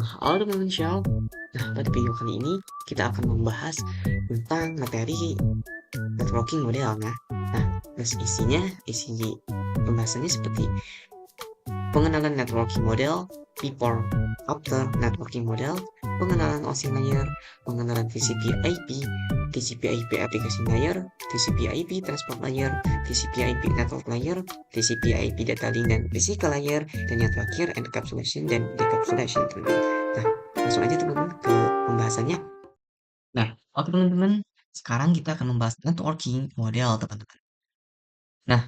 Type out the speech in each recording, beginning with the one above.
Halo teman-teman Syal. Pada video kali ini kita akan membahas tentang materi networking model. Isi pembahasannya seperti pengenalan networking model, before, after networking model, pengenalan OSI layer, pengenalan TCP/IP, TCP/IP application layer, TCP/IP transport layer, TCP/IP network layer, TCP/IP data link dan physical layer, dan yang terakhir encapsulation dan decapsulation, teman-teman. Nah, langsung aja teman-teman ke pembahasannya. Nah, oke teman-teman, sekarang kita akan membahas networking model, teman-teman. Nah,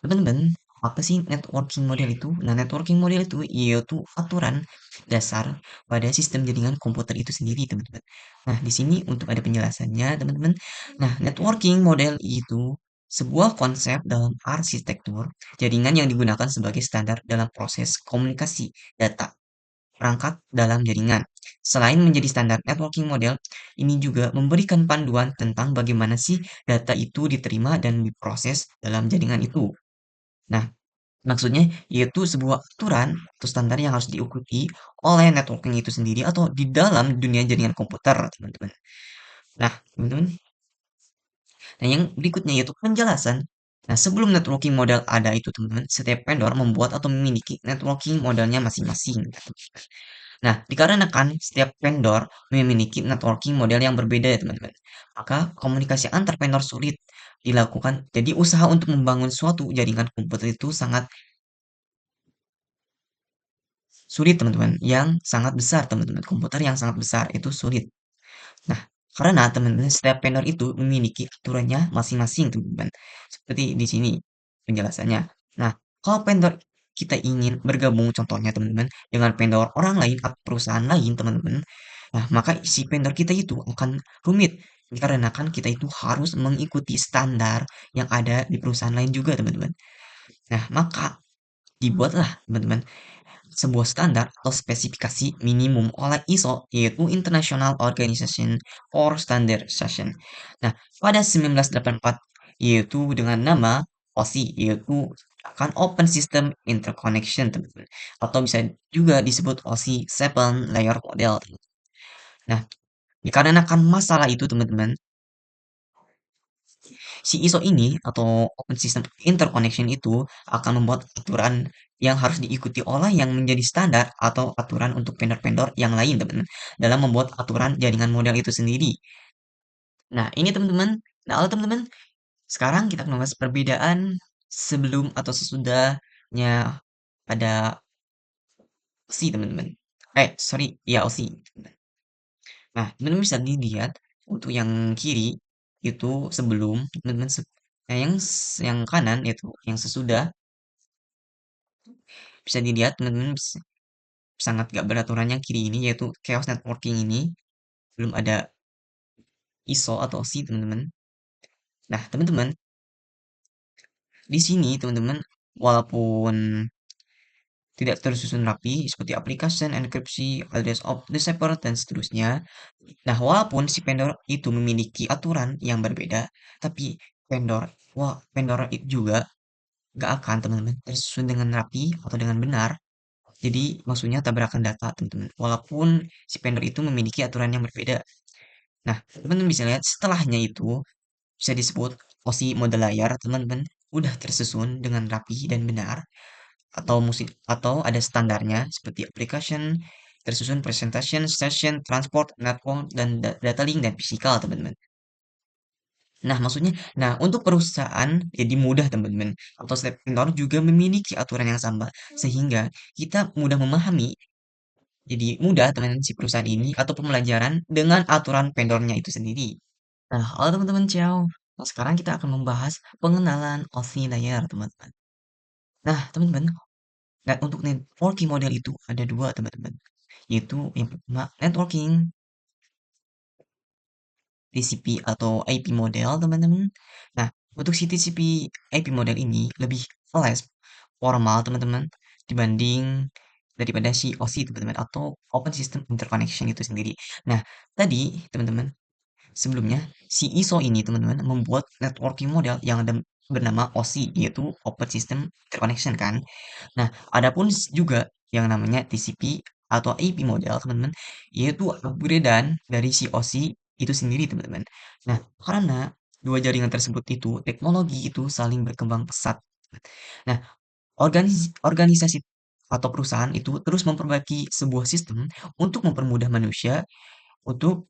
teman-teman, apa sih networking model itu? Nah, networking model itu yaitu aturan dasar pada sistem jaringan komputer itu sendiri, teman-teman. Nah, di sini untuk ada penjelasannya, teman-teman. Nah, networking model itu sebuah konsep dalam arsitektur jaringan yang digunakan sebagai standar dalam proses komunikasi data perangkat dalam jaringan. Selain menjadi standar networking model, ini juga memberikan panduan tentang bagaimana sih data itu diterima dan diproses dalam jaringan itu. Nah, maksudnya yaitu sebuah aturan atau standar yang harus diikuti oleh networking itu sendiri atau di dalam dunia jaringan komputer, teman-teman. Nah, teman-teman, nah, yang berikutnya yaitu penjelasan. Nah, sebelum networking model ada itu, teman-teman, setiap vendor membuat atau memiliki networking modelnya masing-masing. Nah, dikarenakan setiap vendor memiliki networking model yang berbeda ya teman-teman, maka komunikasi antar vendor sulit dilakukan. Jadi usaha untuk membangun suatu jaringan komputer itu sangat sulit teman-teman, yang sangat besar teman-teman. Komputer yang sangat besar itu sulit. Nah, karena teman-teman setiap vendor itu memiliki aturannya masing-masing teman-teman. Seperti di sini penjelasannya. Nah, kalau vendor kita ingin bergabung contohnya teman-teman dengan vendor orang lain atau perusahaan lain teman-teman. Nah, maka si vendor kita itu akan rumit dikarenakan kita itu harus mengikuti standar yang ada di perusahaan lain juga teman-teman. Nah, maka dibuatlah teman-teman sebuah standar atau spesifikasi minimum oleh ISO, yaitu International Organization for Standardization. Nah, pada 1984, yaitu dengan nama OSI, yaitu akan Open System Interconnection, teman-teman. Atau bisa juga disebut OSI 7 Layer Model. Nah, dikarenakan masalah itu, teman-teman, si ISO ini atau Open System Interconnection itu akan membuat aturan yang harus diikuti oleh yang menjadi standar atau aturan untuk vendor-vendor yang lain, teman-teman, dalam membuat aturan jaringan model itu sendiri. Nah, ini teman-teman. Nah, halo teman-teman, sekarang kita akan membahas perbedaan sebelum atau sesudahnya pada OSI, teman-teman. Sorry, ya OSI. Nah, teman-teman bisa dilihat untuk yang kiri itu sebelum, teman-teman. Nah, yang kanan itu yang sesudah bisa dilihat teman-teman sangat gak beraturan yang kiri ini yaitu chaos networking ini belum ada ISO atau OSI teman-teman. Nah, teman-teman di sini teman-teman walaupun tidak tersusun rapi seperti application, enkripsi, address of the server dan seterusnya. Nah, walaupun si vendor itu memiliki aturan yang berbeda, tapi vendor itu juga gak akan teman-teman tersusun dengan rapi atau dengan benar. Jadi maksudnya tabrakan data teman-teman. Walaupun si vendor itu memiliki aturan yang berbeda. Nah, teman-teman bisa lihat setelahnya itu bisa disebut OSI model layar teman-teman udah tersusun dengan rapi dan benar atau ada standarnya seperti application tersusun presentation, session, transport, network dan data link dan physical teman-teman. Nah, maksudnya, nah untuk perusahaan jadi mudah teman-teman atau setiap vendor juga memiliki aturan yang sama sehingga kita mudah memahami. Jadi mudah teman si perusahaan ini atau pembelajaran dengan aturan vendornya itu sendiri. Nah, halo teman-teman, ciao. Nah, sekarang kita akan membahas pengenalan OSI layer, teman-teman. Nah, teman-teman, nah, untuk networking model itu ada dua, teman-teman. Yaitu yang pertama, networking TCP atau IP model, teman-teman. Nah, untuk si TCP IP model ini lebih less formal, teman-teman, dibanding daripada si OSI, teman-teman, atau Open System Interconnection itu sendiri. Nah, tadi, teman-teman, sebelumnya, si ISO ini teman-teman membuat networking model yang ada bernama OSI, yaitu Open System Interconnection kan. Nah, adapun juga yang namanya TCP atau IP model, teman-teman, yaitu upgrade dari si OSI itu sendiri, teman-teman. Nah, karena dua jaringan tersebut itu, teknologi itu saling berkembang pesat. Nah, organisasi atau perusahaan itu terus memperbaiki sebuah sistem untuk mempermudah manusia untuk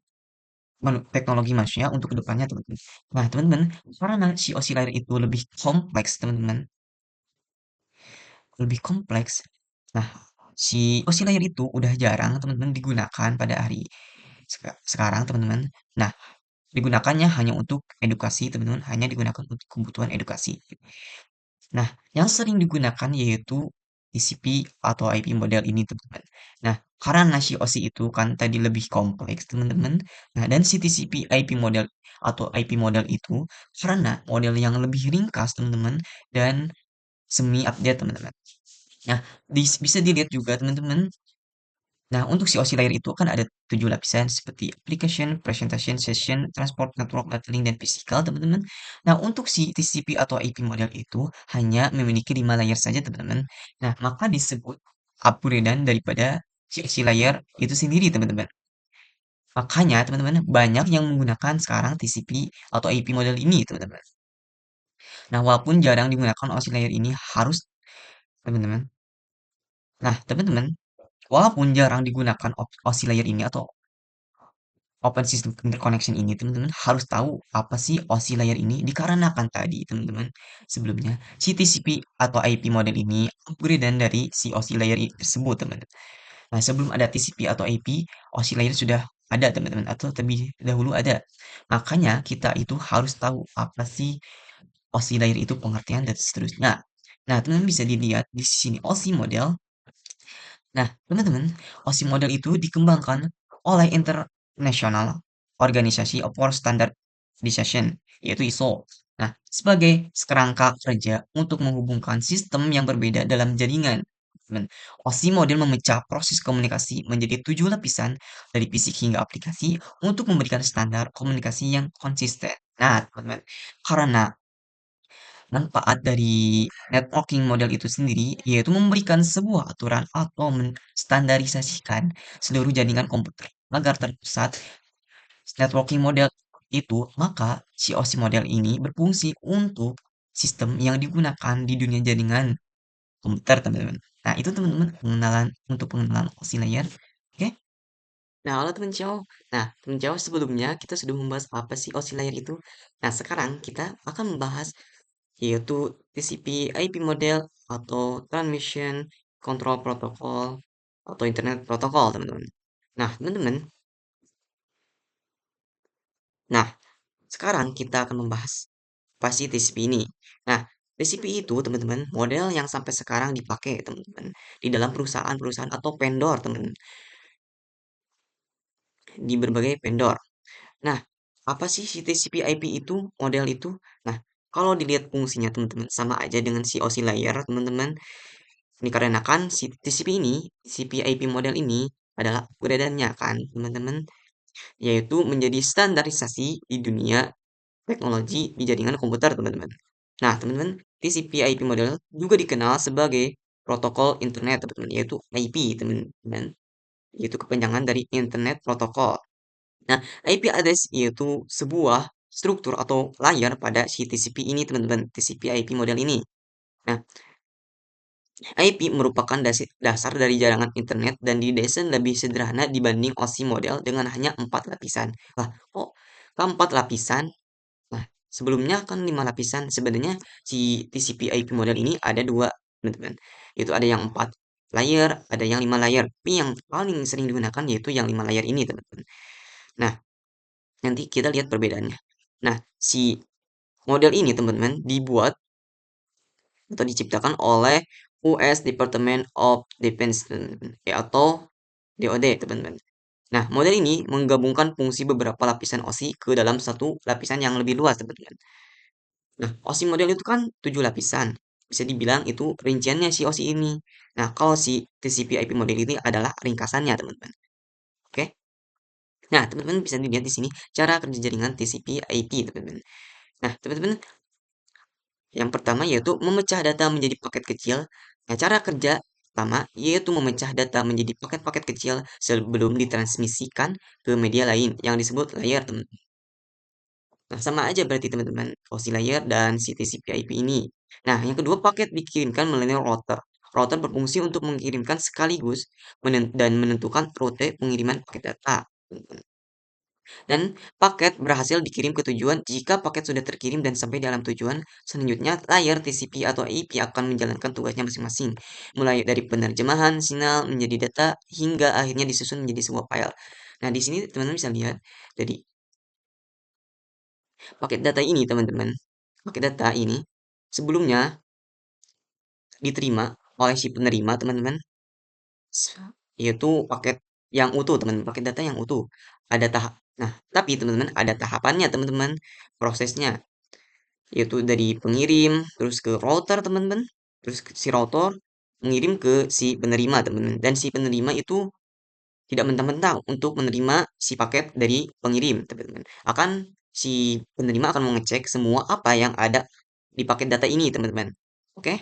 teknologi manusia untuk kedepannya, teman-teman. Nah, teman-teman, karena si oscillator itu lebih kompleks, teman-teman, lebih kompleks. Nah, si oscillator itu udah jarang, teman-teman, digunakan pada hari sekarang, teman-teman. Nah, digunakannya hanya untuk edukasi, teman-teman, hanya digunakan untuk kebutuhan edukasi. Nah, yang sering digunakan yaitu TCP atau IP model ini, teman-teman. Nah, karena si OSI itu kan tadi lebih kompleks, teman-teman. Nah, dan si TCP IP model atau IP model itu karena model yang lebih ringkas, teman-teman, dan semi update, teman-teman. Nah, bisa dilihat juga, teman-teman. Nah, untuk si oscillator itu kan ada 7 lapisan seperti application, presentation, session, transport, network, labeling, dan physical, teman-teman. Nah, untuk si TCP atau IP model itu hanya memiliki 5 layer saja, teman-teman. Nah, maka disebut upgradean daripada si oscillator itu sendiri, teman-teman. Makanya, teman-teman, banyak yang menggunakan sekarang TCP atau IP model ini, teman-teman. Nah, walaupun jarang digunakan oscillator ini harus, teman-teman. Nah, teman-teman, walaupun jarang digunakan oscillator ini atau open system interconnection ini, teman-teman harus tahu apa sih OSI layer ini dikarenakan tadi, teman-teman. Sebelumnya, si TCP atau IP model ini upgradean dari si OSI layer tersebut, teman-teman. Nah, sebelum ada TCP atau IP, OSI layer sudah ada, teman-teman, atau terlebih dahulu ada. Makanya kita itu harus tahu apa sih OSI layer itu pengertian dan seterusnya. Nah, teman-teman bisa dilihat di sini OSI model. Nah, teman-teman, OSI model itu dikembangkan oleh International Organization for Standardization, yaitu ISO. Nah, sebagai kerangka kerja untuk menghubungkan sistem yang berbeda dalam jaringan. Teman, OSI model memecah proses komunikasi menjadi 7 lapisan dari fisik hingga aplikasi untuk memberikan standar komunikasi yang konsisten. Nah, teman-teman, karena manfaat dari networking model itu sendiri yaitu memberikan sebuah aturan atau menstandarisasikan seluruh jaringan komputer agar terpusat networking model itu, maka si OSI model ini berfungsi untuk sistem yang digunakan di dunia jaringan komputer, teman-teman. Nah, itu teman-teman pengenalan OSI layer. Oke? Nah, halo teman jauh. Nah, teman jauh sebelumnya kita sudah membahas apa sih oscillator itu. Nah, sekarang kita akan membahas yaitu TCP IP model atau Transmission Control Protocol atau Internet Protocol, teman-teman. Nah, teman-teman. Nah, sekarang kita akan membahas apa sih TCP ini. Nah, TCP itu, teman-teman, model yang sampai sekarang dipakai, teman-teman, di dalam perusahaan-perusahaan atau vendor, teman, di berbagai vendor. Nah, apa sih si TCP IP itu, model itu? Nah, kalau dilihat fungsinya teman-teman sama aja dengan si oscillator, teman-teman. Dikarenakan si TCP ini, TCP IP model ini adalah upgrade-nya kan, teman-teman, yaitu menjadi standarisasi di dunia teknologi di jaringan komputer, teman-teman. Nah, teman-teman, TCP IP model juga dikenal sebagai protokol internet, teman-teman, yaitu IP, teman-teman, yaitu kepanjangan dari Internet Protocol. Nah, IP address yaitu sebuah struktur atau layar pada si TCP ini, teman-teman, TCP IP model ini. Nah, IP merupakan dasar dari jaringan internet dan didesain lebih sederhana dibanding OSI model dengan hanya 4 lapisan. Lah, kok keempat lapisan? Nah, sebelumnya kan 5 lapisan. Sebenarnya si TCP IP model ini ada dua, teman-teman. Itu ada yang 4 layer, ada yang 5 layer. Tapi yang paling sering digunakan yaitu yang 5 layer ini, teman-teman. Nah, nanti kita lihat perbedaannya. Nah, si model ini, teman-teman, dibuat atau diciptakan oleh US Department of Defense, teman-teman, atau DoD, teman-teman. Nah, model ini menggabungkan fungsi beberapa lapisan OSI ke dalam satu lapisan yang lebih luas, teman-teman. Nah, OSI model itu kan 7 lapisan. Bisa dibilang itu rinciannya si OSI ini. Nah, kalau si TCP IP model ini adalah ringkasannya, teman-teman. Oke? Nah, teman-teman bisa dilihat di sini cara kerja jaringan TCP IP, teman-teman. Nah, teman-teman, yang pertama yaitu memecah data menjadi paket kecil. Nah, cara kerja pertama yaitu memecah data menjadi paket-paket kecil sebelum ditransmisikan ke media lain yang disebut layer, teman. Nah, sama aja berarti teman-teman, OSI layer dan si TCP/IP ini. Nah, yang kedua paket dikirimkan melalui router. Router berfungsi untuk mengirimkan sekaligus dan menentukan rute pengiriman paket data. Dan paket berhasil dikirim ke tujuan jika paket sudah terkirim dan sampai dalam tujuan. Selanjutnya, layar TCP atau IP akan menjalankan tugasnya masing-masing, mulai dari penerjemahan sinyal menjadi data hingga akhirnya disusun menjadi sebuah file. Nah, di sini teman-teman bisa lihat jadi paket data ini, teman-teman. Paket data ini sebelumnya diterima oleh si penerima, teman-teman, yaitu paket yang utuh, teman-teman, paket data yang utuh. Ada tahap. Nah, tapi teman-teman ada tahapannya, teman-teman, prosesnya, yaitu dari pengirim terus ke router, teman-teman, terus si router mengirim ke si penerima, teman-teman, dan si penerima itu tidak mentah-mentah untuk menerima si paket dari pengirim, teman-teman. Si penerima akan mengecek semua apa yang ada di paket data ini, teman-teman. Oke?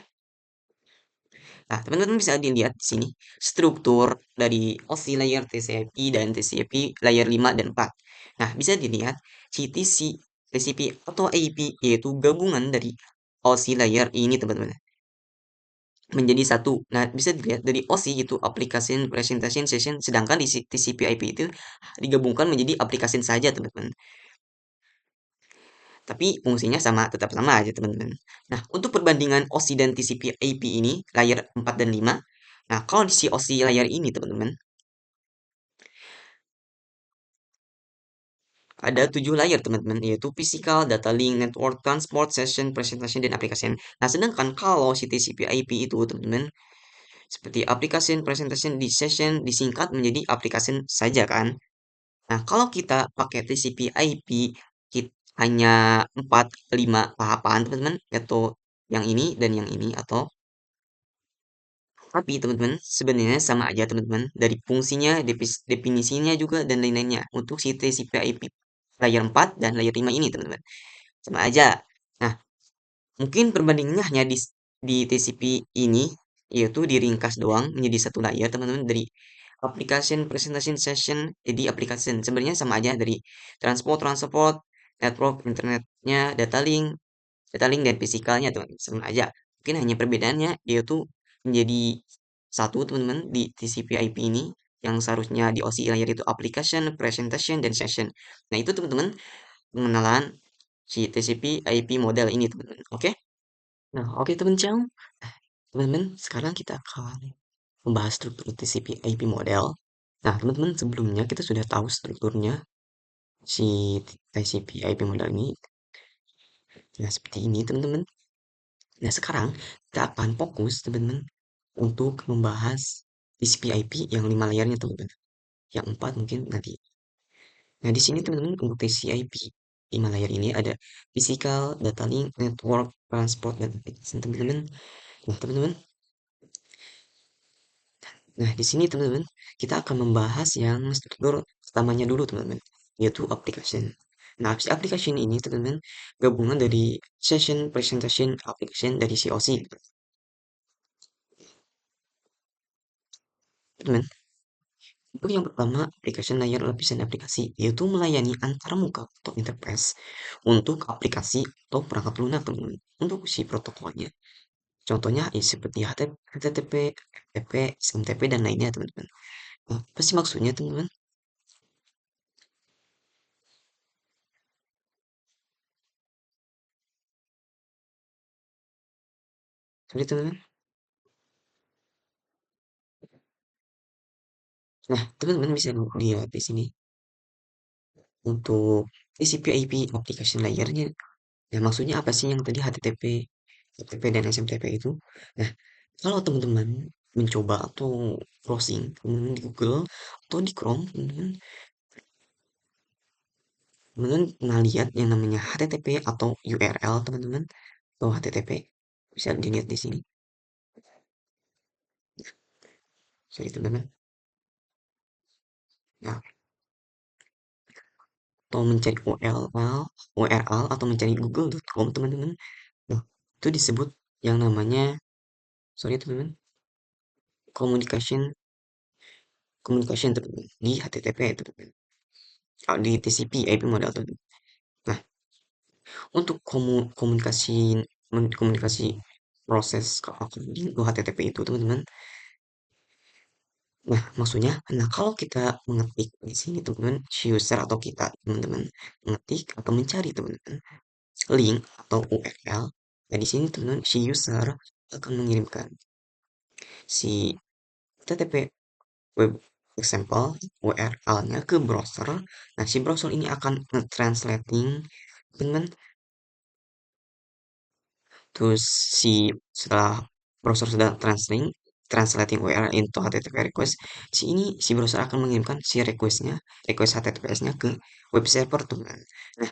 Nah, teman-teman bisa dilihat di sini struktur dari OSI layer TCP dan TCP layer 5 dan 4. Nah, bisa dilihat CTC, TCP atau IP yaitu gabungan dari OSI layer ini, teman-teman, menjadi satu. Nah, bisa dilihat dari OSI itu application presentation session, sedangkan di TCP IP itu digabungkan menjadi application saja, teman-teman. Tapi fungsinya sama, tetap sama aja, teman-teman. Nah, untuk perbandingan OSI dan TCP IP ini, layer 4 dan 5. Nah, kalau di si OSI layer ini, teman-teman, ada 7 layer, teman-teman, yaitu physical, data link, network, transport, session, presentation, dan application. Nah, sedangkan kalau si TCP IP itu, teman-teman, seperti application, presentation, di session, disingkat menjadi application saja kan. Nah, kalau kita pakai TCP IP, hanya 4, 5 tahapan, teman-teman, yaitu yang ini dan yang ini, tapi teman-teman sebenarnya sama aja, teman-teman, dari fungsinya, definisinya juga dan lain-lainnya untuk si TCP IP layer 4 dan layer 5 ini, teman-teman. Sama aja. Nah, mungkin perbandingannya hanya di TCP ini, yaitu diringkas doang menjadi satu layer, teman-teman, dari application presentation session jadi application. Sebenarnya sama aja dari transport, network, internetnya, data link dan fisikalnya, teman-teman, sama aja. Mungkin hanya perbedaannya yaitu menjadi satu, teman-teman, di TCP IP ini yang seharusnya di OSI layer itu application, presentation, dan session. Nah, itu teman-teman pengenalan si TCP IP model ini, teman-teman. Oke? Nah, oke, teman Ciao. Teman-teman, sekarang kita akan membahas struktur TCP IP model. Nah, teman-teman, sebelumnya kita sudah tahu strukturnya si TCP IP model ini. Nah, seperti ini, teman-teman. Nah, sekarang kita akan fokus, teman-teman, untuk membahas TCP IP yang 5 layarnya, teman-teman. Yang 4 mungkin nanti. Nah, di sini, teman-teman, untuk TCP IP 5 layar ini ada physical, data link, network, transport, dan application, teman-teman. Nah, teman-teman, nah, di sini, teman-teman, kita akan membahas yang struktur pertamanya dulu, teman-teman, yaitu application. Nah, si application ini, teman-teman, gabungan dari session, presentation, application dari COC. Teman, untuk yang pertama, application layer lapisan aplikasi, yaitu melayani antarmuka atau interface untuk aplikasi atau perangkat lunak, teman-teman, untuk si protokolnya. Contohnya seperti HTTP, FTP, SMTP, dan lainnya, teman-teman. Nah, apa sih maksudnya, teman-teman? Sorry, teman-teman. Nah, teman-teman bisa lihat di sini untuk TCP IP application layer-nya. Nah, maksudnya apa sih yang tadi HTTP, FTP, dan SMTP itu? Nah, kalau teman-teman mencoba atau browsing, teman-teman di Google atau di Chrome, teman-teman pernah lihat yang namanya HTTP atau URL, teman-teman, atau HTTP. Bisa dilihat di sini. Sorry, teman-teman. Nah, atau mencari URL atau mencari google.com, teman-teman. Nah, itu disebut yang namanya, sorry, teman-teman. communication communication teman-teman di HTTP teman-teman. Di TCP IP model teman-teman. Nah, untuk komunikasi proses di HTTP itu teman-teman. Nah, maksudnya, nah kalau kita mengetik di sini teman-teman, si user atau kita teman-teman mengetik atau mencari teman-teman link atau URL. Nah, di sini teman-teman si user akan mengirimkan si HTTP web example URL-nya ke browser. Nah, si browser ini akan nge-translating teman-teman. Terus setelah browser sudah translating URL into HTTP request, si browser akan mengirimkan si request HTTPS-nya ke web server teman. Nah,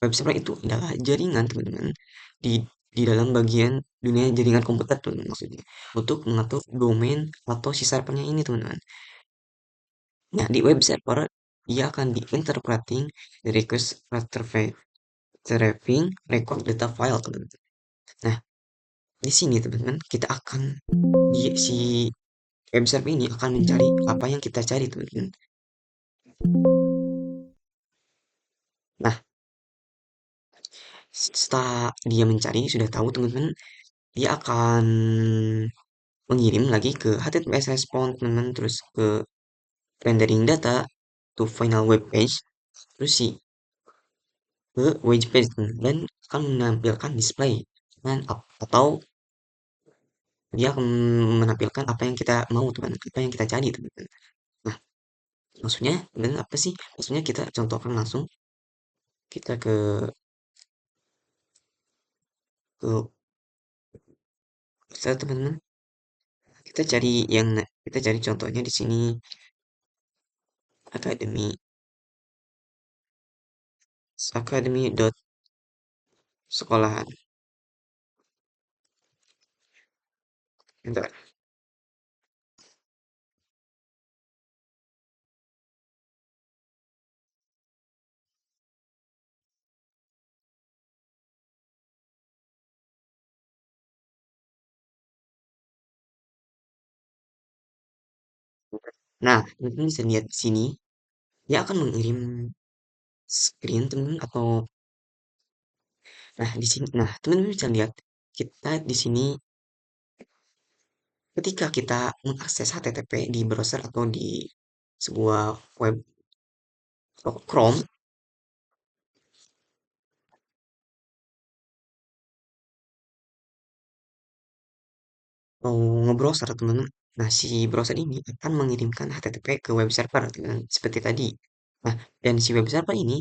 web server itu adalah jaringan teman-teman di di dalam bagian dunia jaringan komputer teman maksudnya untuk mengatur domain atau si servernya ini teman-teman. Nah, di web server dia akan di-interpreting the request retrieving record data file teman-teman. Nah, di sini teman-teman kita akan si web server ini akan mencari apa yang kita cari teman-teman. Nah, setelah dia mencari sudah tahu teman-teman, dia akan mengirim lagi ke HTTPS response teman-teman, terus ke rendering data to final web page, terus ke web page teman-teman, dan akan menampilkan display dan atau dia akan menampilkan apa yang kita mau teman-teman, apa yang kita cari teman-teman. Nah, maksudnya dan apa sih? Maksudnya kita contohkan langsung kita ke teman-teman. Kita cari contohnya di sini academy academy dot sekolahan. Bentar. Nah, teman-teman bisa lihat di sini dia akan mengirim screen teman-teman atau nah di sini teman-teman bisa lihat kita di sini ketika kita mengakses HTTP di browser atau di sebuah web atau Chrome mau ngebrowser teman-teman. Nah, si browser ini akan mengirimkan HTTP ke web server teman-teman, seperti tadi. Nah, dan si web server ini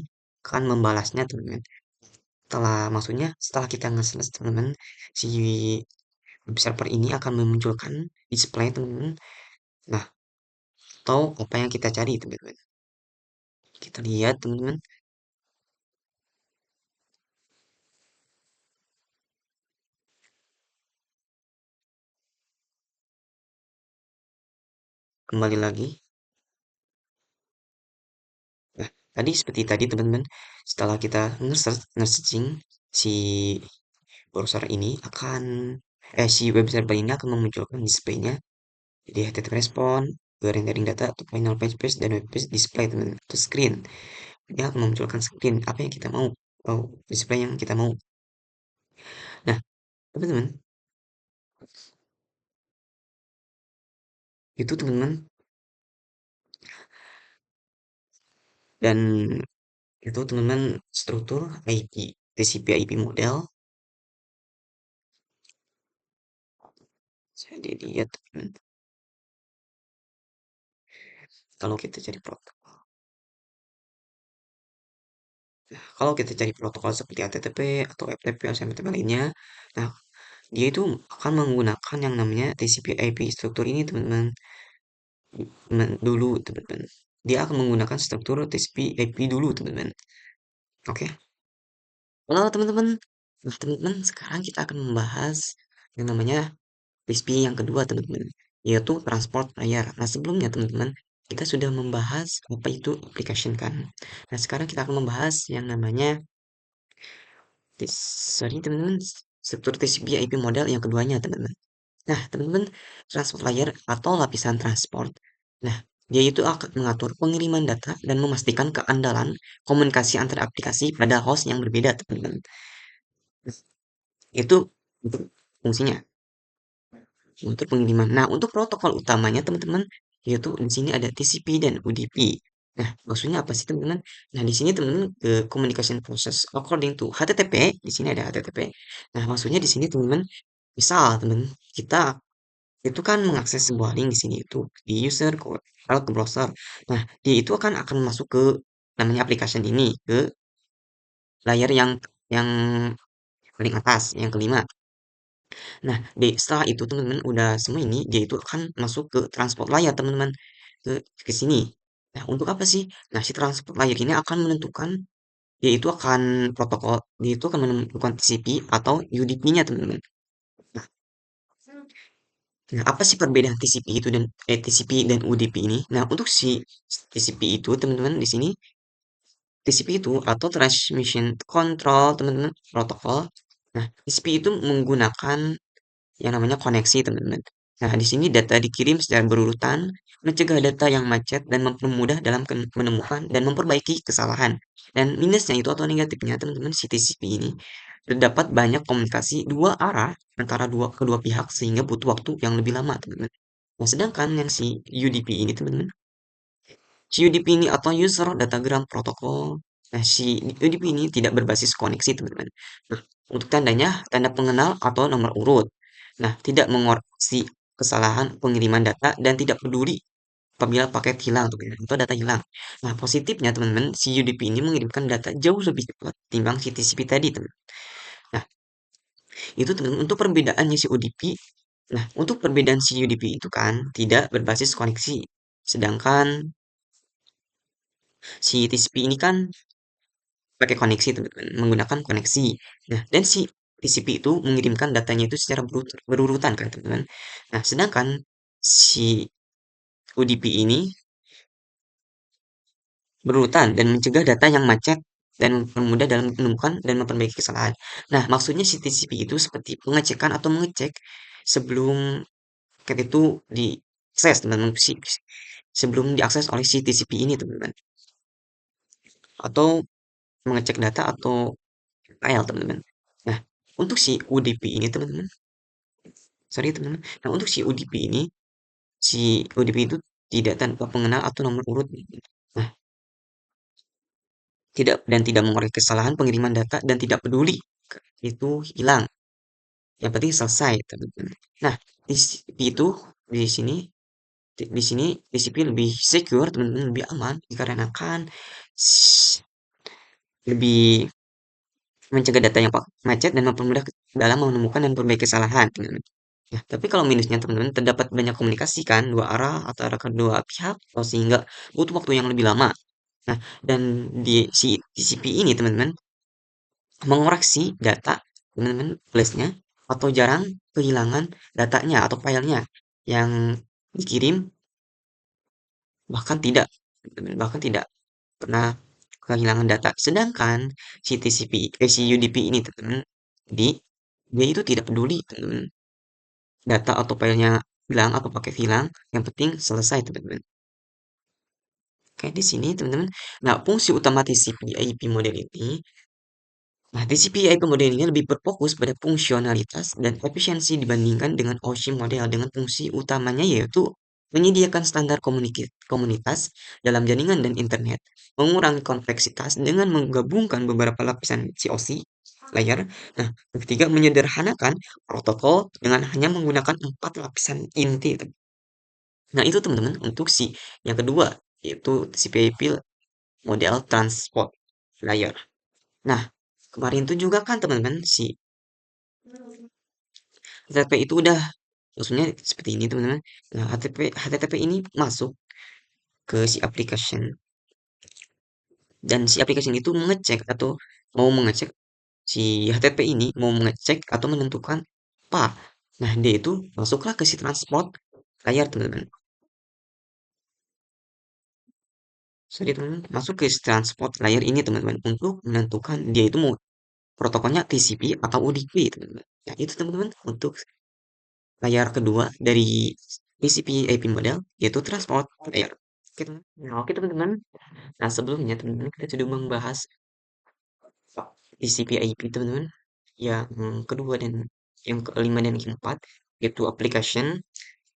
akan membalasnya teman-teman. Setelah kita nge-slash teman-teman, si web server ini akan memunculkan display teman-teman. Nah, atau apa yang kita cari teman-teman. Kita lihat teman-teman, kembali lagi. Nah, tadi seperti tadi teman-teman, setelah kita nge-searching si browser ini si web server ini akan memunculkan displaynya. Jadi HTTP respon, rendering data, atau final page dan web page display teman-teman, atau screen. Dia akan memunculkan screen apa yang kita mau, atau display yang kita mau. Nah, teman-teman, itu teman-teman, dan itu teman-teman struktur IP, TCP IP model. Jadi lihat teman-teman, kalau kita cari protokol. Nah, kalau kita cari protokol seperti HTTP atau FTP atau SMTP lainnya, nah dia itu akan menggunakan yang namanya TCP IP struktur ini teman-teman. Dulu teman-teman. Dia akan menggunakan struktur TCP IP dulu teman-teman. Oke. Halo teman-teman. Nah, teman-teman, sekarang kita akan membahas yang namanya TCP yang kedua teman-teman, yaitu transport layer. Nah, sebelumnya teman-teman, kita sudah membahas apa itu application kan. Nah, sekarang kita akan membahas yang namanya sorry teman-teman, struktur TCP IP model yang keduanya teman-teman. Nah, teman-teman, transport layer atau lapisan transport. Nah, dia itu akan mengatur pengiriman data dan memastikan keandalan komunikasi antar aplikasi pada host yang berbeda, teman-teman. Itu untuk fungsinya, untuk pengiriman. Nah, untuk protokol utamanya, teman-teman, yaitu di sini ada TCP dan UDP. Nah, maksudnya apa sih, teman-teman? Nah, di sini teman-teman communication process according to HTTP, di sini ada HTTP. Nah, maksudnya di sini teman-teman, misal teman kita itu kan mengakses sebuah link di sini itu di user ke browser. Nah, dia itu akan masuk ke namanya application ini ke layar yang paling atas, yang kelima. Nah, setelah itu teman-teman udah semua ini dia itu akan masuk ke transport layer teman-teman ke sini. Nah, untuk apa sih? Nah, si transport layer ini akan menentukan dia itu akan menentukan TCP atau UDP-nya teman-teman. Nah, apa sih perbedaan TCP dan UDP ini? Nah, untuk si TCP itu teman-teman di sini TCP itu atau Transmission Control teman-teman protokol. Nah, TCP itu menggunakan yang namanya koneksi teman-teman. Nah, di sini data dikirim secara berurutan, mencegah data yang macet dan mempermudah dalam menemukan dan memperbaiki kesalahan. Dan minusnya itu atau negatifnya teman-teman si TCP ini terdapat banyak komunikasi dua arah antara kedua pihak sehingga butuh waktu yang lebih lama teman-teman. Nah, sedangkan yang si UDP ini teman-teman, si UDP ini atau User Datagram Protocol. Nah, si UDP ini tidak berbasis koneksi teman-teman. Nah, untuk tandanya tanda pengenal atau nomor urut. Nah, tidak mengoreksi kesalahan pengiriman data dan tidak peduli apabila paket hilang atau data hilang. Nah, positifnya teman-teman, si UDP ini mengirimkan data jauh lebih cepat timbang si TCP tadi, teman. Nah, itu teman-teman untuk perbedaannya si UDP. Nah, untuk perbedaan si UDP itu kan tidak berbasis koneksi. Sedangkan si TCP ini kan pakai koneksi teman-teman, menggunakan koneksi. Nah, dan si TCP itu mengirimkan datanya itu secara berurutan kan teman-teman. Nah, sedangkan si UDP ini berurutan dan mencegah data yang macet dan mempermudah dalam menemukan dan memperbaiki kesalahan. Nah, maksudnya si TCP itu seperti pengecekan atau mengecek sebelum paket itu diakses, teman-teman. Sebelum diakses oleh si TCP ini, teman-teman. Atau mengecek data atau file, teman-teman. Nah, untuk si UDP ini, teman-teman. Sorry, teman-teman. Nah, untuk si UDP itu tidak tanpa pengenal atau nomor urut. Nah, tidak mengoreksi kesalahan pengiriman data dan tidak peduli itu hilang. Yang penting selesai, teman-teman. Nah, itu di sini di sini disiplin lebih secure, teman-teman, lebih aman dikarenakan lebih mencegah data yang macet dan mempermudah dalam menemukan dan memperbaiki kesalahan, teman-teman. Ya, tapi kalau minusnya teman-teman terdapat banyak komunikasi kan dua arah antara kedua pihak atau sehingga butuh waktu yang lebih lama. Nah, dan di si TCP ini teman-teman mengoreksi data teman-teman flashnya atau jarang kehilangan datanya atau filenya yang dikirim bahkan tidak bahkan tidak pernah kehilangan data. Sedangkan si UDP ini teman-teman di dia itu tidak peduli teman-teman data atau filenya hilang atau pakai hilang, yang penting selesai teman-teman. Kayak di sini teman-teman. Nah, fungsi utama TCP IP model ini. Nah, TCP IP model ini lebih berfokus pada fungsionalitas dan efisiensi dibandingkan dengan OSI model dengan fungsi utamanya yaitu menyediakan standar komunitas dalam jaringan dan internet, mengurangi kompleksitas dengan menggabungkan beberapa lapisan COC layer. Nah, yang ketiga menyederhanakan protokol dengan hanya menggunakan 4 lapisan inti. Nah, itu teman-teman untuk yang kedua yaitu TCP/IP model transport layer. Nah, kemarin itu juga kan teman-teman si HTTP itu udah maksudnya seperti ini teman-teman. Nah, HTTP ini masuk ke si application dan si application itu mau mengecek si HTTP ini mau mengecek atau menentukan apa. Nah, dia itu masuklah ke si transport layer teman-teman. Sorry teman-teman, masuk ke transport layer ini teman-teman untuk menentukan dia itu mau protokolnya TCP atau UDP teman-teman. Nah, itu teman-teman untuk layar kedua dari TCP IP model, yaitu transport layer. Oke teman-teman. Nah, sebelumnya teman-teman kita sudah membahas TCP IP teman-teman yang kedua dan yang kelima dan keempat, yaitu application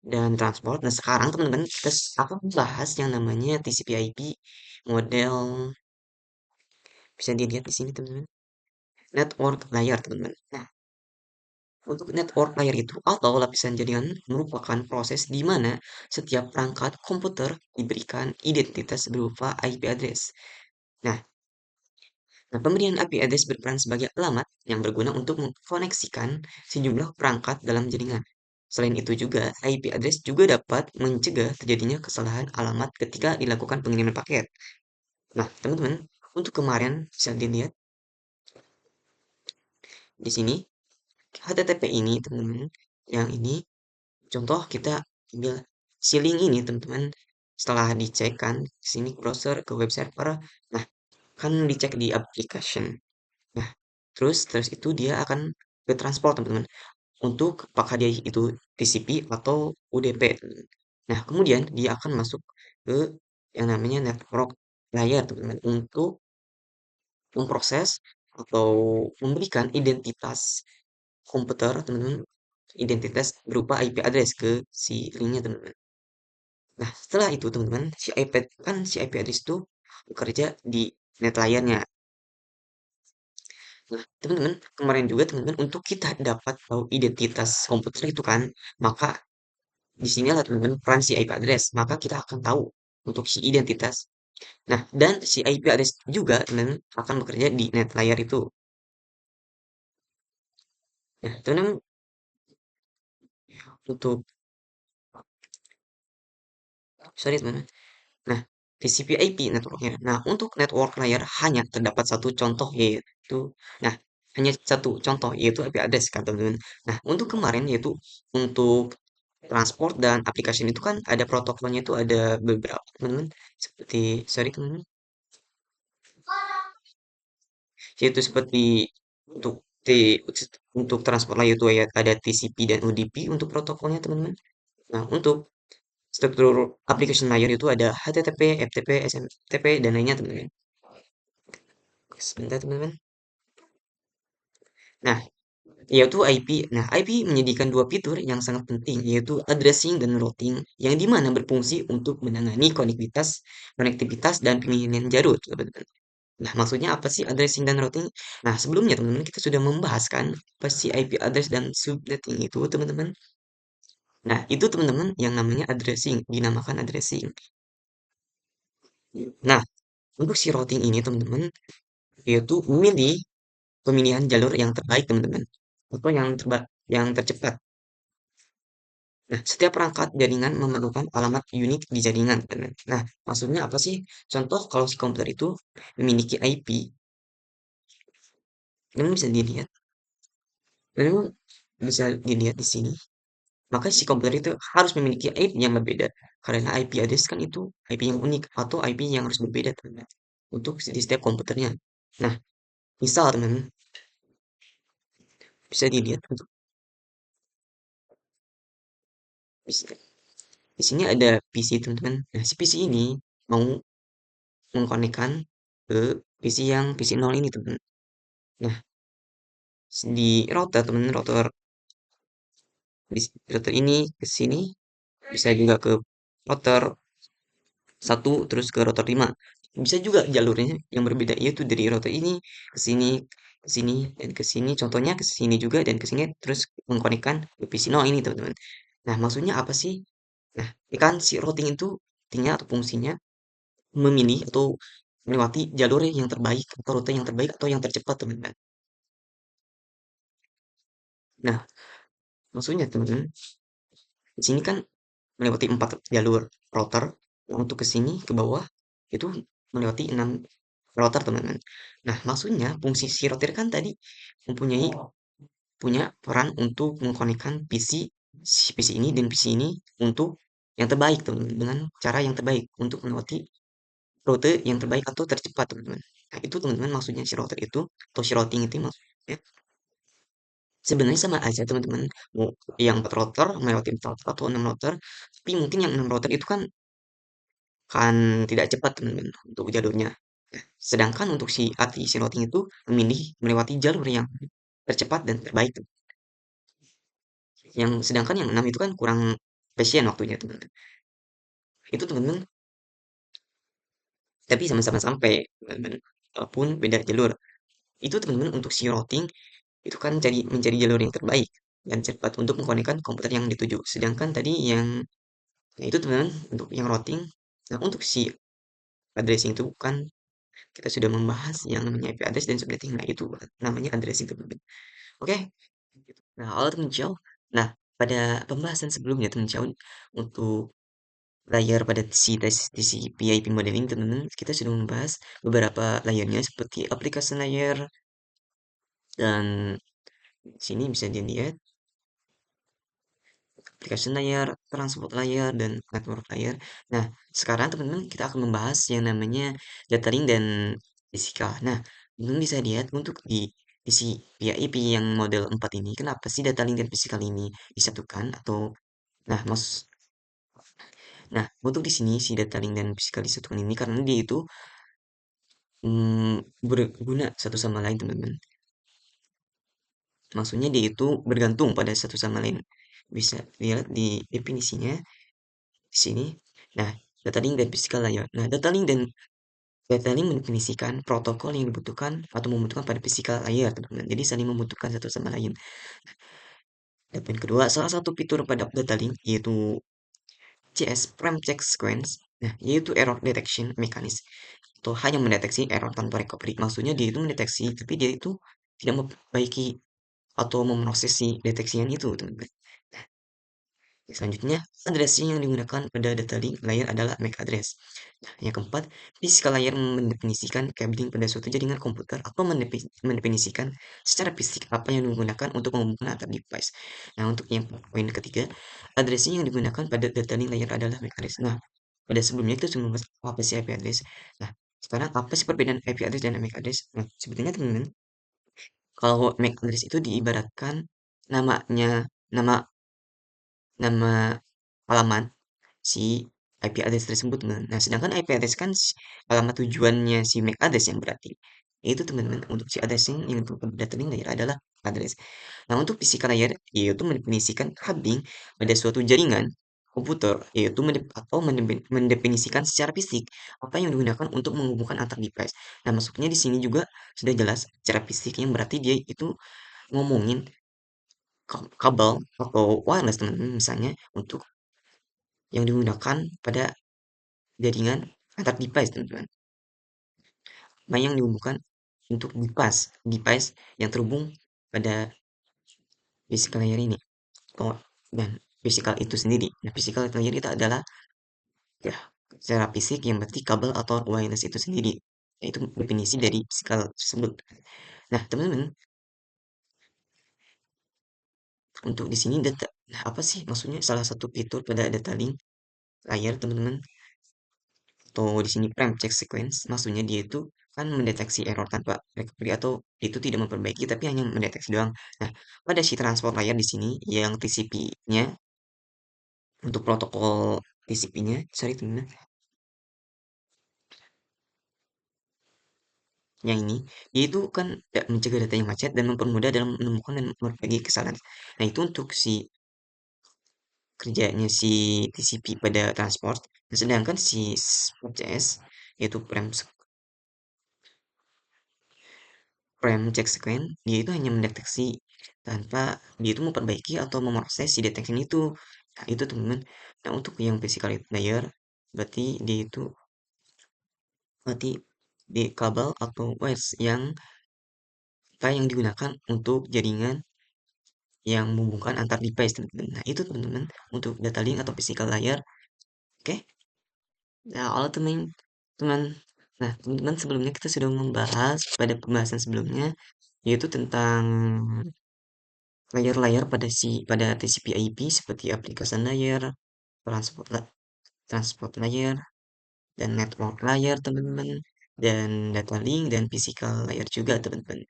dan transport. Nah, sekarang teman-teman kita akan membahas yang namanya TCP IP model, bisa dilihat di sini teman-teman, network layer teman-teman. Nah, untuk network layer itu atau lapisan jaringan merupakan proses di mana setiap perangkat komputer diberikan identitas berupa IP address. Nah, pemberian IP address berperan sebagai alamat yang berguna untuk mengkoneksikan sejumlah perangkat dalam jaringan. Selain itu juga, IP address juga dapat mencegah terjadinya kesalahan alamat ketika dilakukan pengiriman paket. Nah, teman-teman, untuk kemarin bisa dilihat di sini HTTP ini, teman-teman, yang ini contoh kita ambil si link ini, teman-teman. Setelah dicek kan, sini browser ke web server. Nah, kan dicek di application. Nah, terus itu dia akan ke transport, teman-teman. Untuk apakah dia itu TCP atau UDP. Nah, kemudian dia akan masuk ke yang namanya network layer, teman-teman, untuk memproses atau memberikan identitas komputer, teman-teman, identitas berupa IP address ke si linknya, teman-teman. Nah, setelah itu, teman-teman, si IP address itu bekerja di net layernya. Nah, teman-teman, kemarin juga, teman-teman, untuk kita dapat tahu identitas komputer itu kan, maka di sinilah teman-teman peran si IP address. Maka kita akan tahu untuk si identitas. Nah, dan si IP address juga teman-teman akan bekerja di net layer itu. Nah, teman-teman untuk sorry teman-teman. Nah, TCP/IP networknya. Nah, untuk network layer hanya terdapat satu contoh yaitu, nah hanya satu contoh yaitu IP address kan teman-teman. Nah, untuk kemarin yaitu untuk transport dan aplikasi itu kan ada protokolnya itu ada beberapa teman-teman. Seperti sorry teman-teman. Yaitu seperti untuk T untuk transport layer itu ya ada TCP dan UDP untuk protokolnya teman-teman. Nah, untuk struktur application layer itu ada HTTP, FTP, SMTP dan lainnya teman-teman. Sebentar teman-teman. Nah, yaitu IP. Nah, IP menyediakan dua fitur yang sangat penting, yaitu addressing dan routing, yang dimana berfungsi untuk menangani konektivitas dan pemilihan jalur, teman-teman. Nah, maksudnya apa sih addressing dan routing? Nah, sebelumnya teman-teman kita sudah membahas kan apa sih IP address dan subnetting itu, teman-teman. Nah, itu teman-teman yang namanya addressing, dinamakan addressing. Nah, untuk si routing ini, teman-teman, yaitu memilih pemilihan jalur yang terbaik, teman-teman, atau yang tercepat. Nah, setiap perangkat jaringan memerlukan alamat unik di jaringan, teman. Nah, maksudnya apa sih? Contoh kalau si komputer itu memiliki IP, teman bisa dilihat, teman bisa dilihat di sini. Maka si komputer itu harus memiliki IP yang berbeda, karena IP address kan itu IP yang unik atau IP yang harus berbeda, teman, untuk di setiap komputernya. Nah, misal teman bisa dilihat untuk di sini ada PC teman-teman. Nah, si PC ini mau mengkonekkan ke PC 0 ini teman. Nah, di router teman, router ini ke sini bisa juga ke router satu terus ke router 5. Bisa juga jalurnya yang berbeda yaitu dari router ini ke sini dan ke sini. Contohnya ke sini juga dan ke sini terus mengkonekkan ke PC 0 ini teman-teman. Nah, maksudnya apa sih? Nah, kan si routing itu artinya atau fungsinya memilih atau melewati jalur yang terbaik atau rute yang terbaik atau yang tercepat teman-teman. Nah, maksudnya teman-teman, di sini kan melewati 4 jalur router. Yang untuk ke sini ke bawah itu melewati 6 router teman-teman. Nah, maksudnya fungsi si router kan tadi mempunyai punya peran untuk mengkonekkan PC ini dan PC ini untuk yang terbaik teman-teman, dengan cara yang terbaik untuk melewati rute yang terbaik atau tercepat teman-teman. Nah, itu teman-teman maksudnya si router itu atau si routing itu maksudnya. Sebenarnya sama aja teman-teman, mau yang 4 router melewati 4 router atau 6 router, tapi mungkin yang 6 router itu kan tidak cepat teman-teman untuk jalurnya. Sedangkan untuk si ATI si routing itu memilih melewati jalur yang tercepat dan terbaik. Yang sedangkan yang 6 itu kan kurang efisien waktunya teman-teman. Itu teman-teman, tapi sama-sama sampai teman-teman. Walaupun beda jalur. Itu teman-teman untuk si routing itu kan mencari jalur yang terbaik dan cepat untuk mengkonekkan komputer yang dituju. Sedangkan tadi yang nah itu teman-teman untuk yang routing. Nah, untuk si addressing itu kan kita sudah membahas yang namanya IP address dan subnetting. Nah, itu namanya addressing teman-teman. Oke. Nah, halo teman Ciao. Nah, pada pembahasan sebelumnya teman Ciao untuk layar pada si TCP IP modeling teman-teman, kita sudah membahas beberapa layarnya seperti application layer dan sini bisa dilihat application layer, transport layer, dan network layer. Nah, sekarang teman-teman kita akan membahas yang namanya data link dan physical. Nah, teman-teman bisa lihat untuk di si PIP yang model 4 ini, kenapa sih data link dan physical ini disatukan atau nah, untuk di sini si data link dan physical disatukan ini karena dia itu berguna satu sama lain, teman-teman. Maksudnya dia itu bergantung pada satu sama lain. Bisa lihat di definisinya di sini. Nah, data link dan physical layer. Nah, data link mendefinisikan protokol yang dibutuhkan atau membutuhkan pada physical layer, teman-teman. Jadi saling membutuhkan satu sama lain. Dan poin kedua, salah satu fitur pada data link yaitu CS Prime Check Sequence. Nah, yaitu error detection mechanism atau hanya mendeteksi error tanpa recovery. Maksudnya dia itu mendeteksi, tapi dia itu tidak memperbaiki atau memproses si deteksian itu, teman-teman. Selanjutnya, addressing yang digunakan pada data link layer adalah MAC address. Nah, yang keempat, physical layer mendefinisikan cabling pada suatu jaringan komputer atau mendefinisikan secara fisik apa yang digunakan untuk menghubungkan antar device. Nah, untuk yang poin ketiga, addressing yang digunakan pada data link layer adalah MAC address. Nah, pada sebelumnya kita sudah membahas apa sih IP address. Nah, sekarang apa sih perbedaan IP address dan MAC address? Nah, sebetulnya teman-teman, kalau MAC address itu diibaratkan namanya, nama nama halaman si IP address tersebut, teman. Nah, sedangkan IP address kan alamat tujuannya si MAC address yang berarti. Itu teman-teman untuk si addressing yang untuk data link layer adalah address. Nah, untuk physical layer yaitu mendefinisikan cabling pada suatu jaringan komputer yaitu mendefinisikan secara fisik apa yang digunakan untuk menghubungkan antar device. Nah, masuknya di sini juga sudah jelas secara fisik yang berarti dia itu ngomongin kabel atau wireless teman-teman misalnya untuk yang digunakan pada jaringan antar device teman-teman. Nah, yang dihubungkan untuk device yang terhubung pada physical layer ini. Oh, dan physical itu sendiri. Nah, physical layer itu adalah ya secara fisik yang berarti kabel atau wireless itu sendiri. Itu definisi dari physical tersebut. Nah, teman-teman, untuk di sini data, nah apa sih maksudnya salah satu fitur pada data link layer, teman-teman? Atau di sini prime check sequence, maksudnya dia itu kan mendeteksi error tanpa recovery atau itu tidak memperbaiki tapi hanya mendeteksi doang. Nah, pada si transport layer di sini yang TCP-nya untuk protokol TCP-nya, sorry teman, yang ini, dia itu kan mencegah data yang macet dan mempermudah dalam menemukan dan memperbaiki kesalahan. Nah, itu untuk si kerjanya si TCP pada transport. Nah, sedangkan si CS yaitu frame check sequence, dia itu hanya mendeteksi tanpa dia itu memperbaiki atau memproses si detection itu. Nah, itu teman-teman. Nah, untuk yang physical layer, berarti dia itu berarti di kabel atau wires yang digunakan untuk jaringan yang menghubungkan antar device, teman-teman. Nah, itu teman-teman untuk data link atau physical layer. Oke. Nah, all teman-teman. Nah, teman-teman sebelumnya kita sudah membahas pada pembahasan sebelumnya yaitu tentang layar-layar pada TCP/IP seperti application layer, transport transport layer, dan network layer, teman-teman, dan data link dan physical layer juga, teman-teman.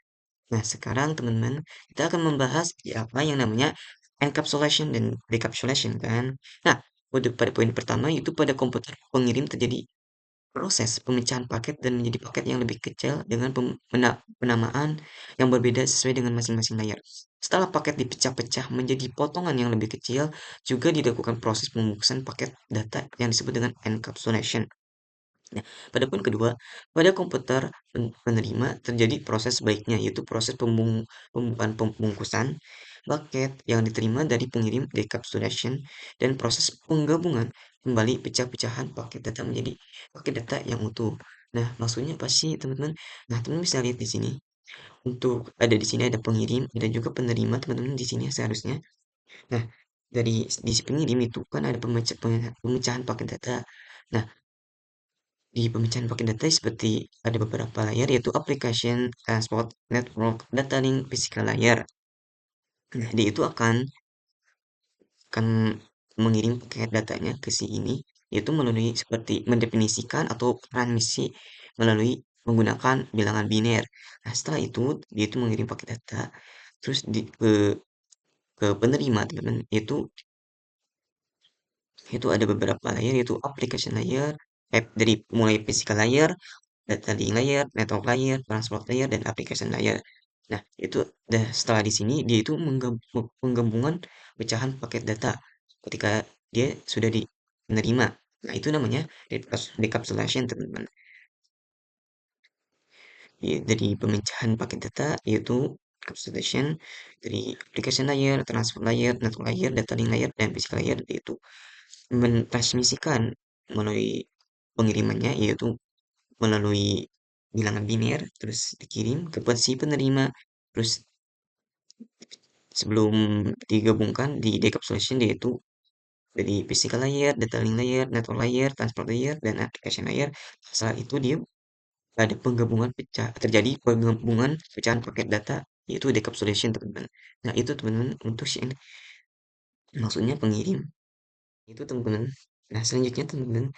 Nah, sekarang teman-teman, kita akan membahas apa yang namanya encapsulation dan decapsulation kan. Nah, pada poin pertama itu pada komputer pengirim terjadi proses pemecahan paket dan menjadi paket yang lebih kecil dengan penamaan yang berbeda sesuai dengan masing-masing layar. Setelah paket dipecah-pecah menjadi potongan yang lebih kecil, juga dilakukan proses pembungkusan paket data yang disebut dengan encapsulation. Nah, pada poin kedua, pada komputer penerima terjadi proses sebaiknya, yaitu proses pembukaan pembungkusan paket yang diterima dari pengirim decapsulation dan proses penggabungan kembali pecah-pecahan paket data menjadi paket data yang utuh. Nah, maksudnya apa sih, teman-teman? Nah, teman bisa lihat di sini. Untuk ada di sini ada pengirim, ada juga penerima, teman-teman di sini seharusnya. Nah, dari di pengirim itu kan ada pemecahan paket data. Nah, di pemecahan paket data seperti ada beberapa layar yaitu application, transport, network, data link, physical layer. Nah, dia itu akan mengirim paket datanya ke si ini yaitu melalui seperti mendefinisikan atau transmisi melalui menggunakan bilangan biner. Nah, setelah itu dia itu mengirim paket data terus ke penerima teman-teman itu ada beberapa layer yaitu application layer, dari mulai physical layer, data link layer, network layer, transport layer, dan application layer. Nah, itu setelah di sini dia itu penggabungan pecahan paket data ketika dia sudah menerima. Nah, itu namanya decapsulation, teman-teman. Dari pemecahan paket data yaitu decapsulation dari application layer, transport layer, network layer, data link layer, dan physical layer yaitu mentransmisikan melalui pengirimannya yaitu melalui bilangan biner terus dikirim ke si penerima terus sebelum digabungkan di decapsulation yaitu dari physical layer, data link layer, network layer, transport layer, dan application layer. Saat itu dia ada terjadi penggabungan pecahan paket data yaitu decapsulation, teman-teman. Nah, itu teman-teman untuk si maksudnya pengirim. Itu teman-teman. Nah, selanjutnya teman-teman,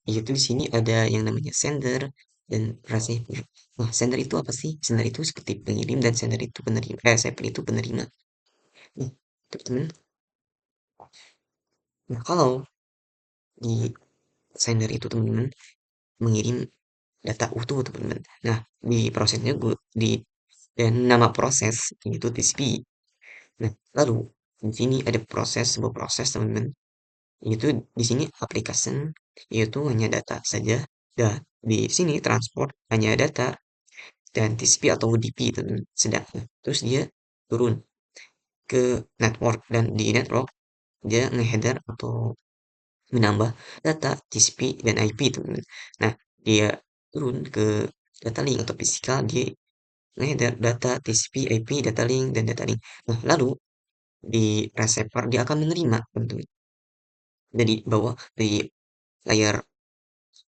yaitu di sini ada yang namanya sender dan receiver. Nah, sender itu apa sih? Sender itu seperti pengirim dan sender itu penerima. Receiver itu penerima. Nah, teman-teman. Nah, kalau di sender itu teman-teman mengirim data utuh teman-teman. Nah, di prosesnya di dan nama proses itu TCP. Nah, lalu di sini ada sebuah proses teman-teman. Itu di sini application yaitu hanya data saja. Dan di sini transport hanya data dan TCP atau DP itu sedangkan terus dia turun ke network dan di network dia ngeheader atau menambah data TCP dan IP teman-teman. Nah, dia turun ke data link atau physical dia ngeheader data TCP, IP, data link dan data link. Nah, lalu di receiver dia akan menerima teman-teman dari bawah dari layar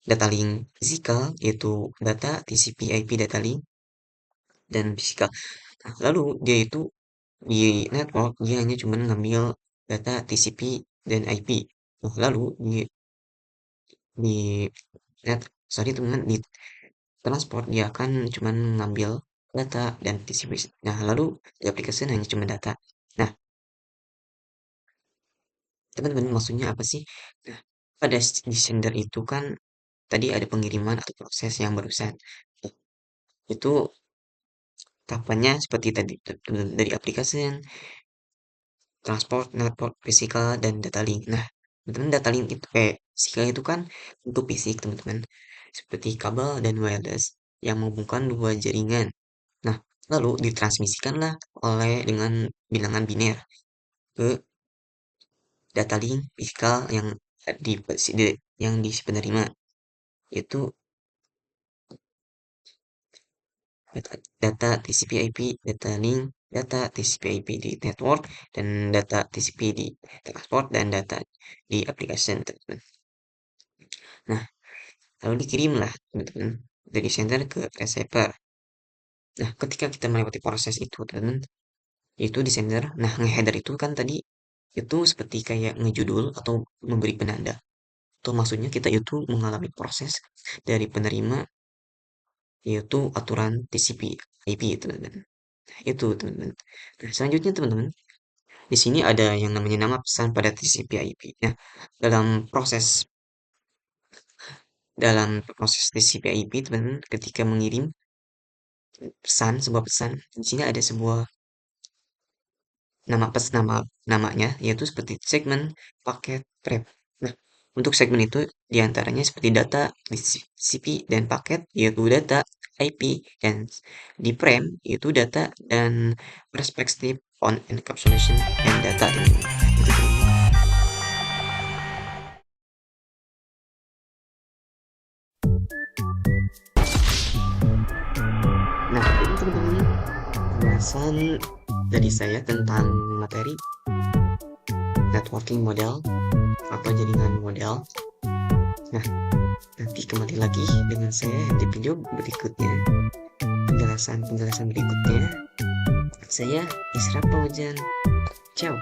data link fisikal yaitu data TCP IP data link dan fisikal. Nah, lalu dia itu di network dia hanya cuma ngambil data TCP dan IP. Nah, lalu di net sorry teman di transport dia akan cuma ngambil data dan TCP. Nah, lalu di aplikasi hanya cuma data. Nah, teman-teman maksudnya apa sih? Nah, pada di sender itu kan tadi ada pengiriman atau proses yang barusan. Nah, itu tahapannya seperti tadi dari aplikasi, transport, network, physical, dan data link. Nah, teman-teman data link itu physical itu kan untuk fisik, teman-teman. Seperti kabel dan wireless yang menghubungkan dua jaringan. Nah, lalu ditransmisikanlah dengan bilangan biner ke data link physical di yang di si penerima yaitu data TCP/IP, data link, data TCP/IP di network, dan data TCP di transport, dan data di application, teman-teman. Nah, lalu dikirimlah, teman-teman, dari sender ke receiver. Nah, ketika kita melewati proses itu, teman-teman, itu di sender. Nah, nge-header itu kan tadi itu seperti kayak ngejudul atau memberi penanda. Atau maksudnya kita itu mengalami proses dari penerima yaitu aturan TCP IP, teman-teman. Itu teman-teman. Nah, selanjutnya teman-teman, di sini ada yang namanya nama pesan pada TCP/IP. Nah, dalam proses dalam proses TCP/IP teman-teman, ketika mengirim sebuah pesan, di sini ada sebuah namanya yaitu seperti segmen, paket, prep. Nah, untuk segmen itu diantaranya seperti data, TCP, dan paket yaitu data, IP, dan di frame yaitu data dan perspective on encapsulation and data teman-teman. Itu teman-teman. Nah, ini teman-teman penjelasan dari saya tentang materi networking model atau jaringan model. Nah, nanti kembali lagi dengan saya di video berikutnya. Penjelasan berikutnya. Saya Isra Paujan. Ciao.